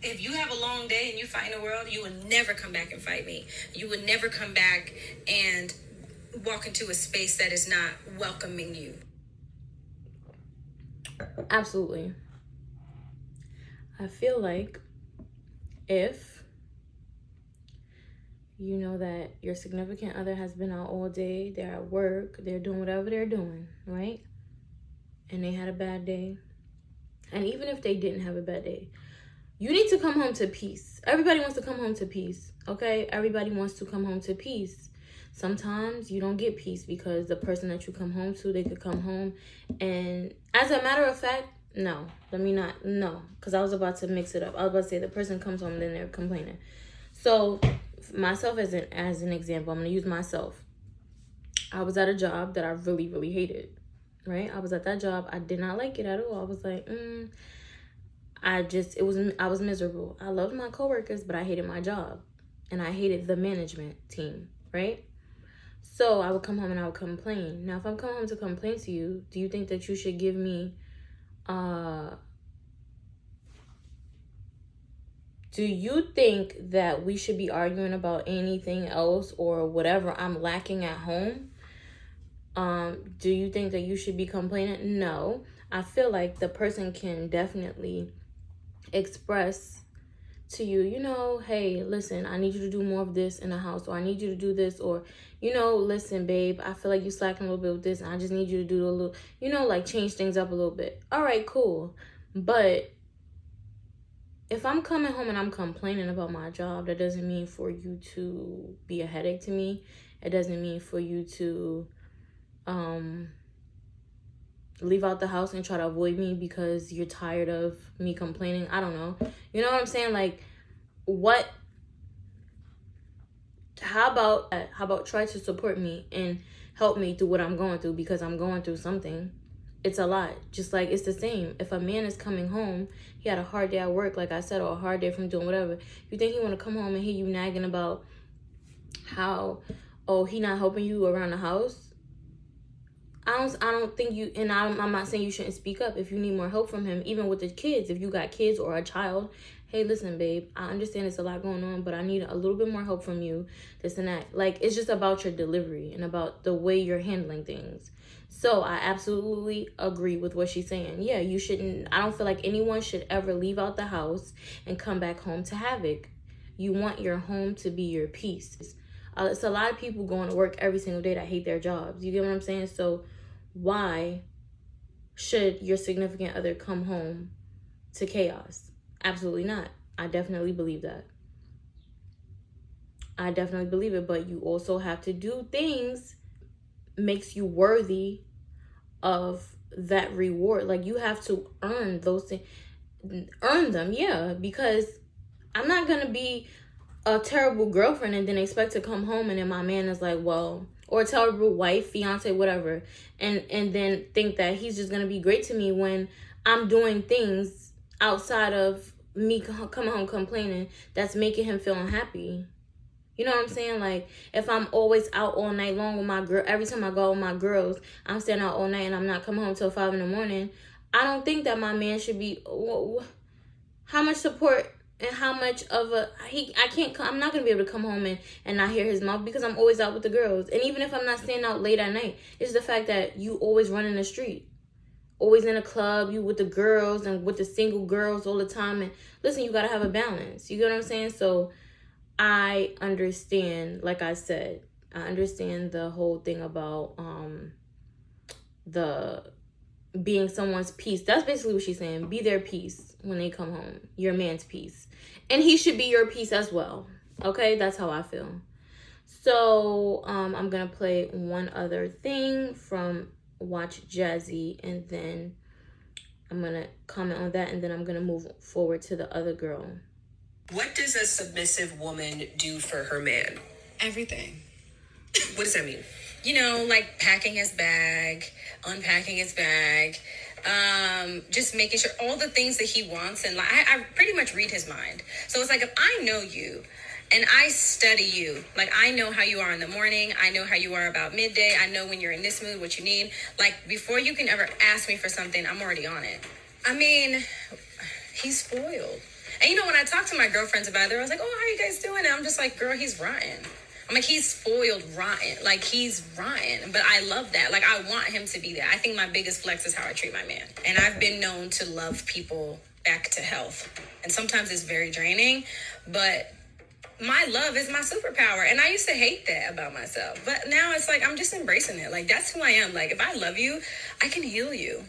If you have a long day and you fight in the world, you would never come back and fight me. You would never come back and walk into a space that is not welcoming you. Absolutely. I feel like if you know that your significant other has been out all day, they're at work, they're doing whatever they're doing, right? And they had a bad day. And even if they didn't have a bad day, you need to come home to peace. Everybody wants to come home to peace, okay? Everybody wants to come home to peace. Sometimes you don't get peace because the person that you come home to, they could come home. And as a matter of fact, no. Because I was about to mix it up. I was about to say the person comes home and then they're complaining. So myself as an example, I'm going to use myself. I was at a job that I really, really hated, right? I was at that job. I did not like it at all. I was like, I was miserable. I loved my coworkers, but I hated my job. And I hated the management team, right? So I would come home and I would complain. Now, if I'm coming home to complain to you, do you think that you should give me, do you think that we should be arguing about anything else or whatever I'm lacking at home? Do you think that you should be complaining? No. I feel like the person can definitely express to you, hey, listen, I need you to do more of this in the house, or I need you to do this, or, listen, babe, I feel like you slacking a little bit with this, and I just need you to do a little, like change things up a little bit. All right, cool. But if I'm coming home and I'm complaining about my job, that doesn't mean for you to be a headache to me. It doesn't mean for you to leave out the house and try to avoid me because you're tired of me complaining. I don't know. You know what I'm saying? Like, how about try to support me and help me through what I'm going through, because I'm going through something. It's a lot. Just like, it's the same. If a man is coming home, he had a hard day at work, like I said, or a hard day from doing whatever. You think he want to come home and hear you nagging about how, he not helping you around the house? I don't think you, and I'm not saying you shouldn't speak up if you need more help from him, even with the kids. If you got kids or a child, hey, listen, babe, I understand it's a lot going on, but I need a little bit more help from you, this and that. Like, it's just about your delivery and about the way you're handling things. So I absolutely agree with what she's saying. Yeah, you shouldn't, I don't feel like anyone should ever leave out the house and come back home to havoc. You want your home to be your peace. It's a lot of people going to work every single day that hate their jobs. You get what I'm saying? So why should your significant other come home to chaos? Absolutely not. I definitely believe that. I definitely believe it. But you also have to do things makes you worthy of that reward. Like, you have to earn those things. Earn them, yeah. Because I'm not going to be a terrible girlfriend and then expect to come home and then my man is like, well, or a terrible wife, fiance, whatever, and then think that he's just going to be great to me when I'm doing things outside of me coming home complaining that's making him feel unhappy. You know what I'm saying? Like, if I'm always out all night long with my girl, every time I go out with my girls, I'm staying out all night and I'm not coming home till 5 a.m. I don't think that my man should be, how much support and how much of I'm not going to be able to come home and not hear his mouth because I'm always out with the girls. And even if I'm not staying out late at night, it's the fact that you always run in the street. Always in a club, you with the girls and with the single girls all the time. And listen, you got to have a balance. You get what I'm saying? So I understand, like I said, I understand the whole thing about the being someone's peace. That's basically what she's saying. Be their peace when they come home. Your man's peace. And he should be your peace as well. Okay? That's how I feel. So I'm going to play one other thing from Watch Jazzy, and then I'm going to comment on that, and then I'm going to move forward to the other girl. What does a submissive woman do for her man? Everything. What does that mean? Like packing his bag, unpacking his bag, just making sure all the things that he wants. And I pretty much read his mind. So it's like, if I know you And I study you. Like, I know how you are in the morning. I know how you are about midday. I know when you're in this mood, what you need. Like, before you can ever ask me for something, I'm already on it. I mean, he's spoiled. And you know, when I talk to my girlfriends about it, they're always like, oh, how are you guys doing? And I'm just like, girl, he's rotten. I'm like, he's spoiled rotten. Like, he's rotten. But I love that. Like, I want him to be there. I think my biggest flex is how I treat my man. And I've been known to love people back to health. And sometimes it's very draining, but my love is my superpower. And I used to hate that about myself. But now it's like, I'm just embracing it. Like, that's who I am. Like, if I love you, I can heal you.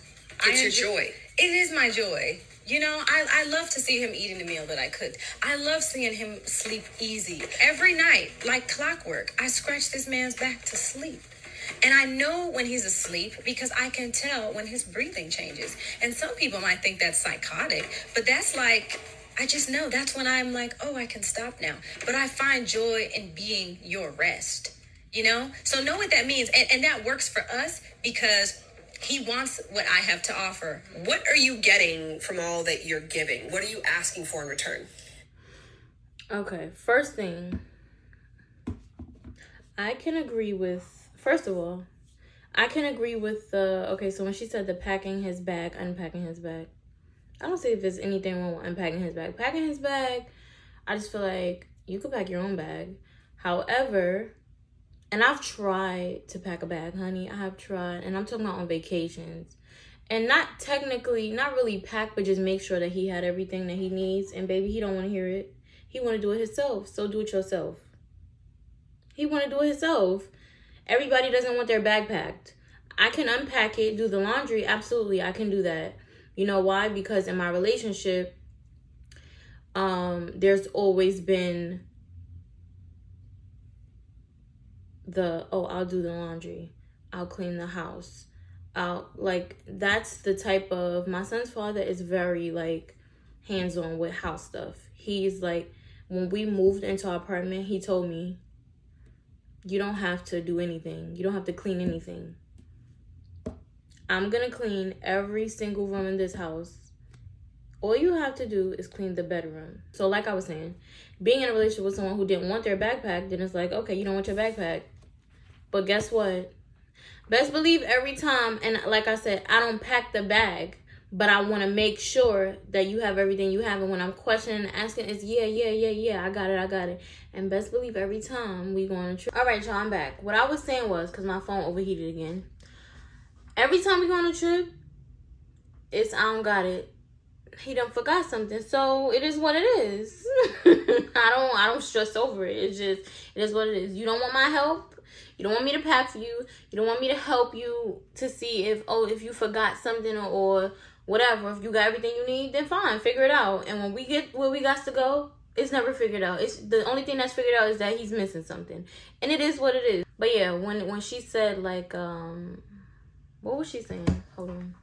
It's your joy. It is my joy. You know, I love to see him eating the meal that I cooked. I love seeing him sleep easy. Every night, like clockwork, I scratch this man's back to sleep. And I know when he's asleep because I can tell when his breathing changes. And some people might think that's psychotic, but that's like, I just know that's when I'm like, oh, I can stop now. But I find joy in being your rest, you know? So know what that means. And that works for us because he wants what I have to offer. What are you getting from all that you're giving? What are you asking for in return? Okay, first thing, I can agree with, first of all, I can agree with so when she said the packing his bag, unpacking his bag, I don't see if there's anything wrong with unpacking his bag. Packing his bag, I just feel like you could pack your own bag. However, and I've tried to pack a bag, honey. I have tried. And I'm talking about on vacations. And not really pack, but just make sure that he had everything that he needs. And baby, he don't want to hear it. He want to do it himself. So do it yourself. He want to do it himself. Everybody doesn't want their bag packed. I can unpack it, do the laundry. Absolutely, I can do that. You know why? Because in my relationship, there's always been I'll do the laundry, I'll clean the house, that's the type of, my son's father is very like hands-on with house stuff. He's like, when we moved into our apartment, he told me, you don't have to do anything, you don't have to clean anything. I'm gonna clean every single room in this house. All you have to do is clean the bedroom. So like I was saying, being in a relationship with someone who didn't want their backpack, then it's like, okay, you don't want your backpack. But guess what? Best believe every time, and like I said, I don't pack the bag, but I want to make sure that you have everything you have. And when I'm questioning and asking, it's yeah, I got it. And best believe every time we go on a trip. All right, y'all, I'm back. What I was saying was, because my phone overheated again. Every time we go on a trip, it's I don't got it. He done forgot something, so it is what it is. I don't stress over it. It is what it is. You don't want my help. You don't want me to pack for you. You don't want me to help you to see if you forgot something or whatever. If you got everything you need, then fine, figure it out. And when we get where we got to go, it's never figured out. It's the only thing that's figured out is that he's missing something, and it is what it is. But yeah, when she said like what was she saying? Hold on.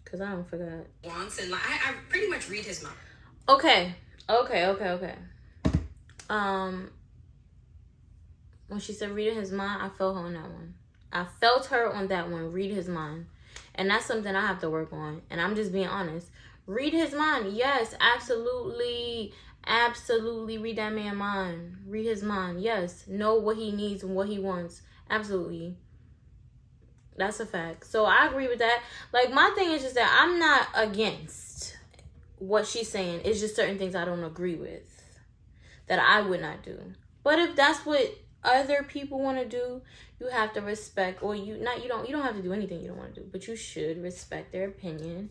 Because I don't forget. Wants and like I pretty much read his mind. Okay. When she said reading his mind, I felt her on that one. I felt her on that one, read his mind. And that's something I have to work on. And I'm just being honest. Read his mind. Yes, absolutely. Absolutely read that man's mind. Read his mind. Yes. Know what he needs and what he wants. Absolutely. That's a fact. So I agree with that. Like, my thing is just that I'm not against what she's saying. It's just certain things I don't agree with that I would not do. But if that's what other people want to do, you have to respect, or you don't have to do anything you don't want to do, but you should respect their opinion.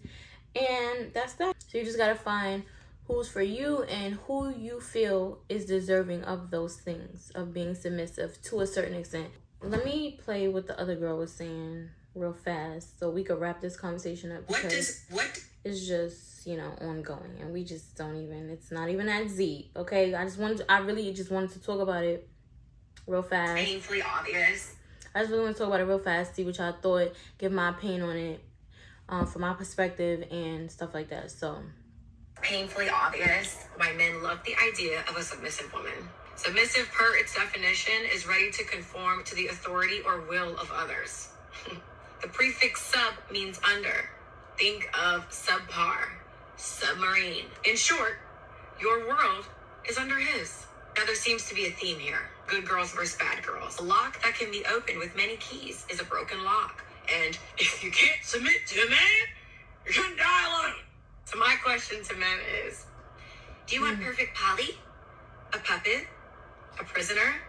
And that's that. So you just got to find who's for you and who you feel is deserving of those things, of being submissive to a certain extent. Let me play what the other girl was saying real fast so we could wrap this conversation up, because it's just, ongoing, and we just don't even, it's not even that deep, okay? I really just wanted to talk about it real fast. Painfully obvious. I just really want to talk about it real fast, see what y'all thought, give my opinion on it, from my perspective and stuff like that. So, painfully obvious why men love the idea of a submissive woman. Submissive, per its definition, is ready to conform to the authority or will of others. The prefix sub means under. Think of subpar, submarine. In short, your world is under his. Now, there seems to be a theme here. Good girls versus bad girls. A lock that can be opened with many keys is a broken lock. And if you can't submit to a man, you're gonna die alone. So my question to men is, do you want perfect Polly? A puppet? A prisoner?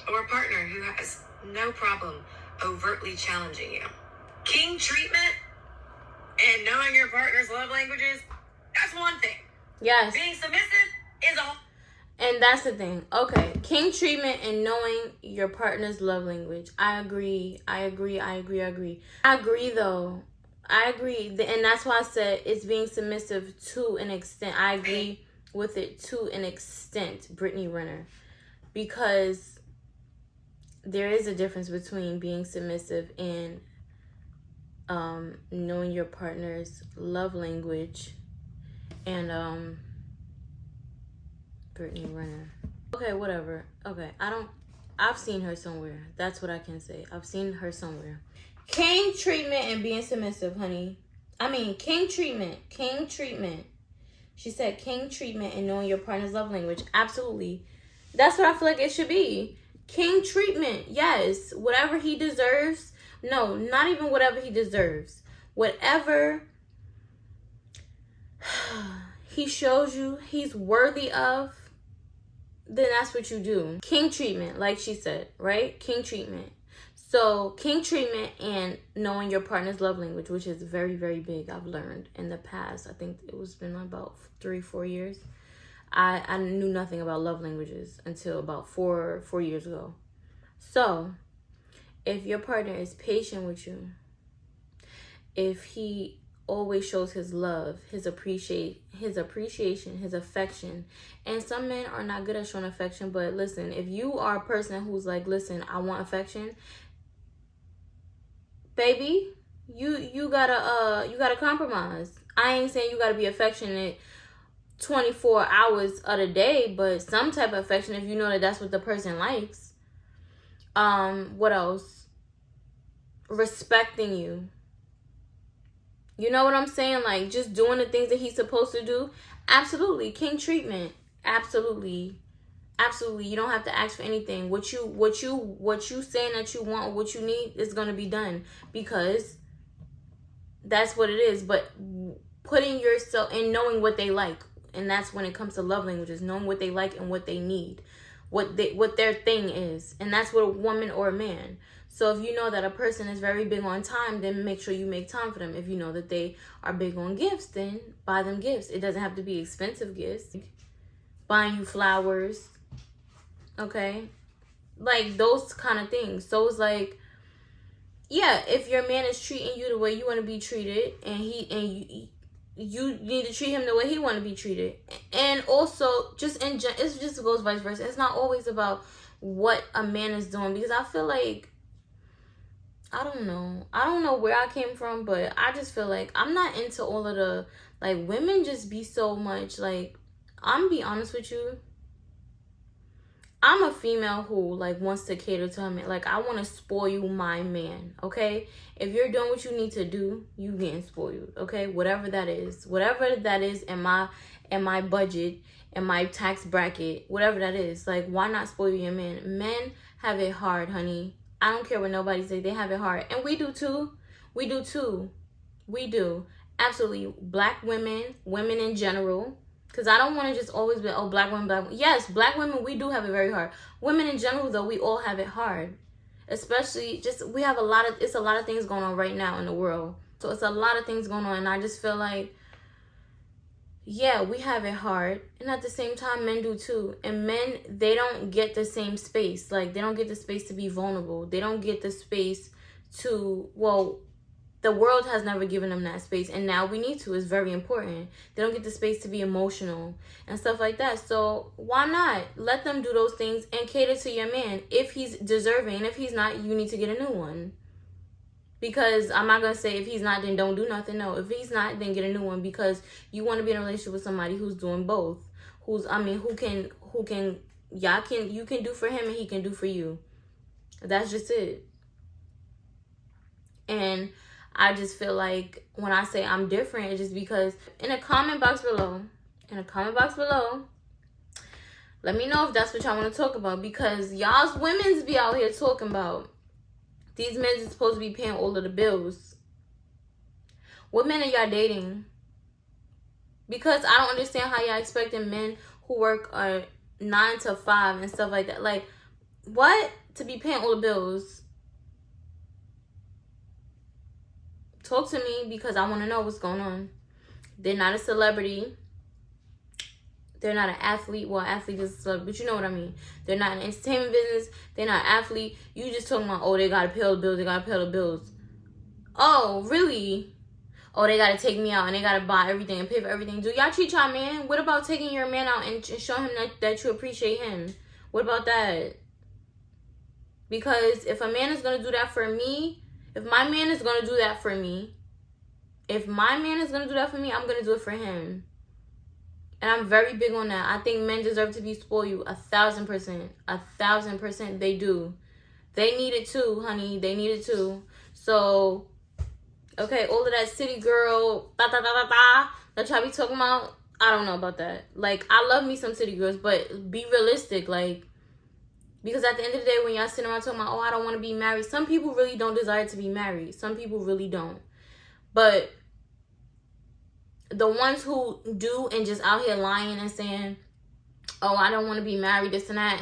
Or a partner who has no problem overtly challenging you? King treatment and knowing your partner's love languages, that's one thing. Yes. Being submissive is a... And that's the thing. Okay. King treatment and knowing your partner's love language. I agree though. I agree. And that's why I said it's being submissive to an extent. I agree with it to an extent, Brittany Renner. Because there is a difference between being submissive and knowing your partner's love language and Brittany Renner. Okay, whatever. Okay, I've seen her somewhere. That's what I can say. I've seen her somewhere. King treatment and being submissive, honey. I mean, king treatment. King treatment. She said king treatment and knowing your partner's love language. Absolutely. That's what I feel like it should be. King treatment. Yes. Whatever he deserves. No, not even whatever he deserves. Whatever he shows you he's worthy of, then that's what you do. King treatment, like she said, right? King treatment. So king treatment and knowing your partner's love language, which is very, very big. I've learned in the past. I think it was been about 3-4 years. I knew nothing about love languages until about four years ago. So if your partner is patient with you, if he always shows his love, his appreciation, his affection. And some men are not good at showing affection, but listen, if you are a person who's like, listen, I want affection, baby, you gotta compromise. I ain't saying you gotta be affectionate 24 hours of the day, but some type of affection if you know that that's what the person likes. What else? Respecting you. You know what I'm saying? Like, just doing the things that he's supposed to do. Absolutely. King treatment. Absolutely. Absolutely. You don't have to ask for anything. What you saying that you want or what you need is going to be done because that's what it is. But putting yourself and knowing what they like. And that's when it comes to love languages, knowing what they like and what they need, what their thing is. And that's what a woman or a man. So if you know that a person is very big on time, then make sure you make time for them. If you know that they are big on gifts, then buy them gifts. It doesn't have to be expensive gifts. Buying you flowers. Okay? Like those kind of things. So it's like, yeah, if your man is treating you the way you want to be treated and you need to treat him the way he want to be treated. And also, it just goes vice versa. It's not always about what a man is doing because I feel like, I don't know where I came from, but I just feel like I'm not into all of the, like, women just be so much, like, I'm gonna be honest with you. I'm a female who, like, wants to cater to him. Like, I want to spoil you, my man, okay? If you're doing what you need to do, you getting spoiled, okay? Whatever that is in my budget, in my tax bracket, whatever that is. Like, why not spoil your man? Men have it hard, honey. I don't care what nobody say. They have it hard. And we do too. We do. Absolutely. Black women in general. Because I don't want to just always be, oh, black women. Yes, black women, we do have it very hard. Women in general, though, we all have it hard. Especially, it's a lot of things going on right now in the world. So it's a lot of things going on. And I just feel like, yeah, we have it hard. And at the same time, men do too. And men, they don't get the same space. Like, they don't get the space to be vulnerable. They don't get the space to, well, the world has never given them that space. And now we need to. It's very important. They don't get the space to be emotional and stuff like that. So why not? Let them do those things and cater to your man. If he's deserving. And if he's not, you need to get a new one. Because I'm not going to say if he's not, then don't do nothing. No, if he's not, then get a new one. Because you want to be in a relationship with somebody who's doing both. You can do for him and he can do for you. That's just it. And I just feel like when I say I'm different, it's just because in a comment box below, Let me know if that's what y'all want to talk about, because y'all's women's be out here talking about these men is supposed to be paying all of the bills. What men are y'all dating? Because I don't understand how y'all expecting men who work 9 to 5 and stuff like that. Like, what? To be paying all the bills? Talk to me, because I want to know what's going on. They're not a celebrity. They're not an athlete. Well, athlete is a celebrity, but you know what I mean. They're not in the entertainment business. They're not an athlete. You just talking about, oh, they got to pay all the bills. They got to pay all the bills. Oh, really? Oh, they got to take me out and they got to buy everything and pay for everything. Do y'all treat y'all man? What about taking your man out and show him that you appreciate him? What about that? Because if a man is going to do that for me, if my man is going to do that for me, I'm going to do it for him. And I'm very big on that. I think men deserve to be spoiled 1,000%. 1,000% they do. They need it too, honey. They need it too. So, okay, all of that city girl, that y'all be talking about, I don't know about that. Like, I love me some city girls, but be realistic. Like, because at the end of the day, when y'all sitting around talking about, oh, I don't want to be married, some people really don't desire to be married. Some people really don't. But the ones who do and just out here lying and saying, oh, I don't want to be married, this and that,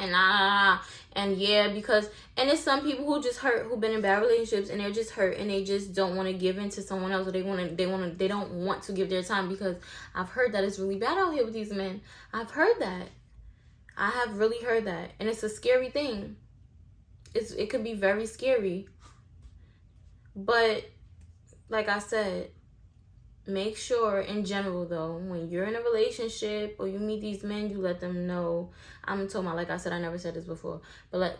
and yeah, because, and it's some people who just hurt, who've been in bad relationships, and they're just hurt, and they just don't want to give in to someone else, or they don't want to give their time, because I've heard that it's really bad out here with these men. I've heard that. I have really heard that, and it's a scary thing. It could be very scary. But like I said, make sure in general though, when you're in a relationship or you meet these men, you let them know. I'm talking about, like I said, I never said this before, but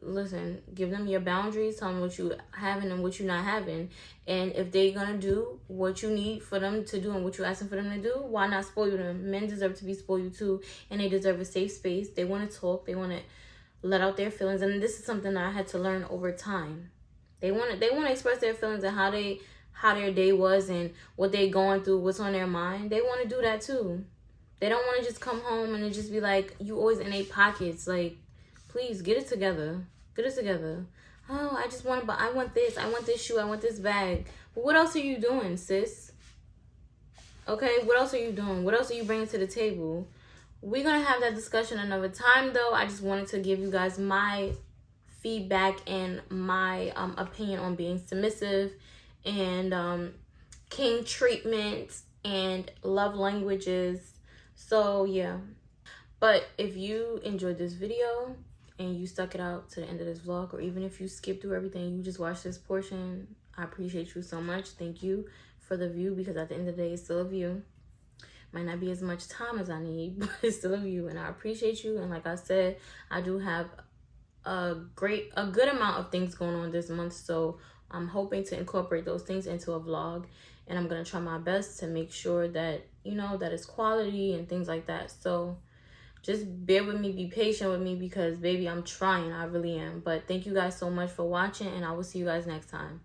listen, give them your boundaries, tell them what you having and what you're not having. And if they're gonna do what you need for them to do and what you're asking for them to do, why not spoil them? Men deserve to be spoiled too, and they deserve a safe space. They want to talk, they want to let out their feelings, and this is something that I had to learn over time. They want to express their feelings and how their day was and what they going through, what's on their mind. They want to do that too. They don't want to just come home and it just be like, you always in their pockets. Like, please, get it together. Get it together. Oh, I want this shoe, I want this bag. But what else are you doing, sis? Okay, what else are you doing? What else are you bringing to the table? We're going to have that discussion another time, though. I just wanted to give you guys my feedback and my opinion on being submissive and king treatment and love languages. So, yeah. But if you enjoyed this video and you stuck it out to the end of this vlog, or even if you skipped through everything, you just watched this portion, I appreciate you so much. Thank you for the view, because at the end of the day, it's still a view. Might not be as much time as I need, but it's still a view, and I appreciate you. And like I said, I do have a good amount of things going on this month, so I'm hoping to incorporate those things into a vlog, and I'm gonna try my best to make sure that, you know, that it's quality and things like that. So just bear with me, be patient with me, because baby, I'm trying, I really am. But thank you guys so much for watching, and I will see you guys next time.